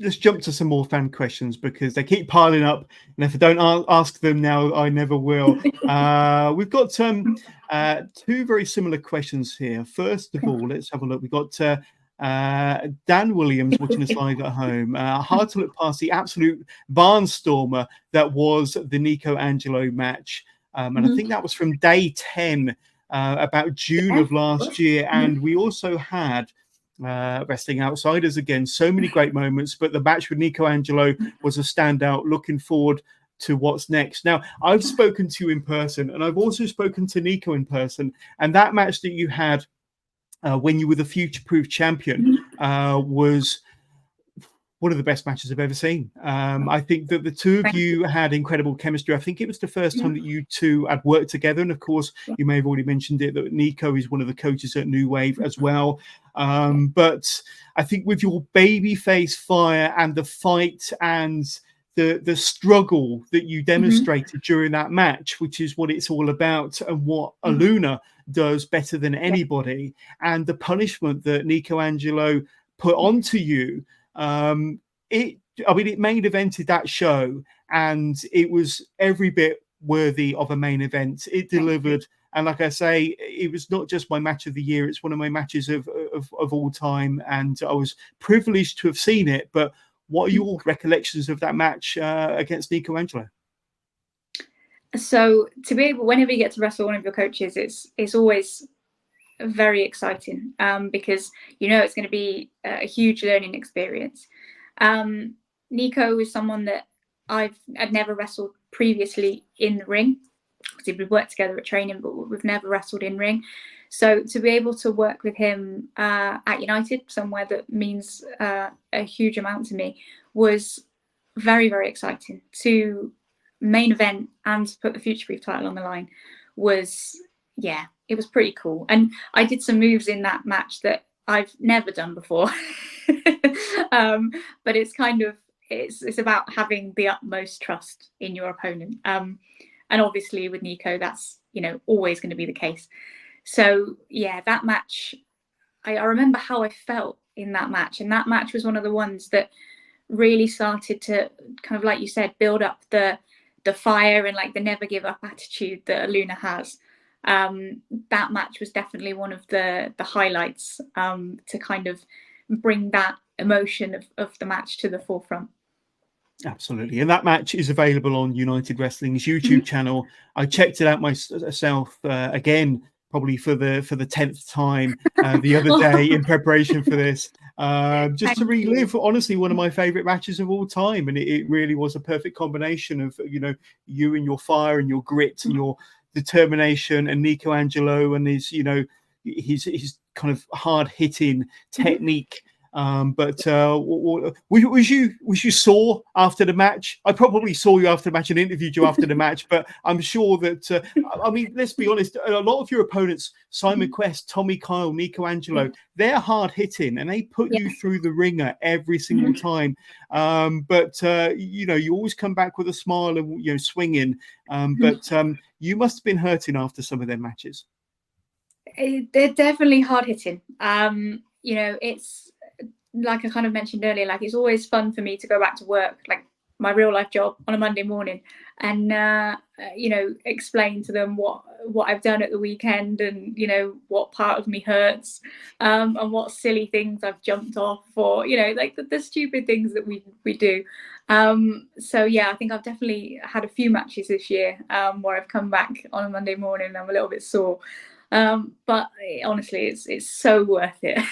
let's jump to some more fan questions because they keep piling up, and if I don't ask them now, I never will. We've got two very similar questions here. First of all, let's have a look. We've got Dan Williams watching us live at home. Hard to look past the absolute barnstormer that was the Nico Angelo match. And I think that was from day 10, about June of last year. And we also had Wrestling Outsiders again. So many great moments, but the match with Nico Angelo was a standout. Looking forward to what's next. Now, I've spoken to you in person, and I've also spoken to Nico in person. And that match that you had when you were the FutureProof Champion was one of the best matches I've ever seen. I think that the two of you had incredible chemistry. I think it was the first time that you two had worked together. And of course, you may have already mentioned it, that Nico is one of the coaches at New Wave as well. But I think with your babyface fire and the fight and the struggle that you demonstrated during that match, which is what it's all about and what Aluna does better than anybody, and the punishment that Nico Angelo put onto you, it main evented that show, and it was every bit worthy of a main event. It delivered, and like I say, it was not just my match of the year, it's one of my matches of all time, and I was privileged to have seen it. But what are your recollections of that match against Nico Angelo? So to be able, whenever you get to wrestle one of your coaches, it's always very exciting, because you know it's going to be a huge learning experience. Nico is someone that I'd never wrestled previously in the ring. Obviously, we've worked together at training, but we've never wrestled in ring. So to be able to work with him at United, somewhere that means a huge amount to me, was very, very exciting. To main event and to put the FutureProof title on the line was, yeah, it was pretty cool. And I did some moves in that match that I've never done before. But it's kind of, it's about having the utmost trust in your opponent. And obviously with Nico, that's, you know, always going to be the case. So yeah, that match, I remember how I felt in that match. And that match was one of the ones that really started to kind of, like you said, build up the fire and like the never give up attitude that Aluna has. That match was definitely one of the highlights, to kind of bring that emotion of the match to the forefront. Absolutely. And that match is available on United Wrestling's YouTube channel. I checked it out myself again, probably for the 10th time the other day in preparation for this, just to relive, honestly, one of my favorite matches of all time. And it really was a perfect combination of, you know, you and your fire and your grit and your determination, and Nico Angelo and his, you know, his kind of hard hitting technique. But was you sore after the match? I probably saw you after the match and interviewed you after the match, but I'm sure that I mean, let's be honest, a lot of your opponents, Simon Quest, Tommy Kyle, Nico Angelo, they're hard hitting and they put you through the ringer every single time. But you know, you always come back with a smile and, you know, swinging. But you must have been hurting after some of their matches. They're definitely hard hitting. You know, it's like I kind of mentioned earlier, like it's always fun for me to go back to work, like my real life job, on a Monday morning, and you know, explain to them what I've done at the weekend, and you know, what part of me hurts, and what silly things I've jumped off, or you know, like the stupid things that we do. So yeah, I think I've definitely had a few matches this year where I've come back on a Monday morning and I'm a little bit sore, but honestly, it's so worth it.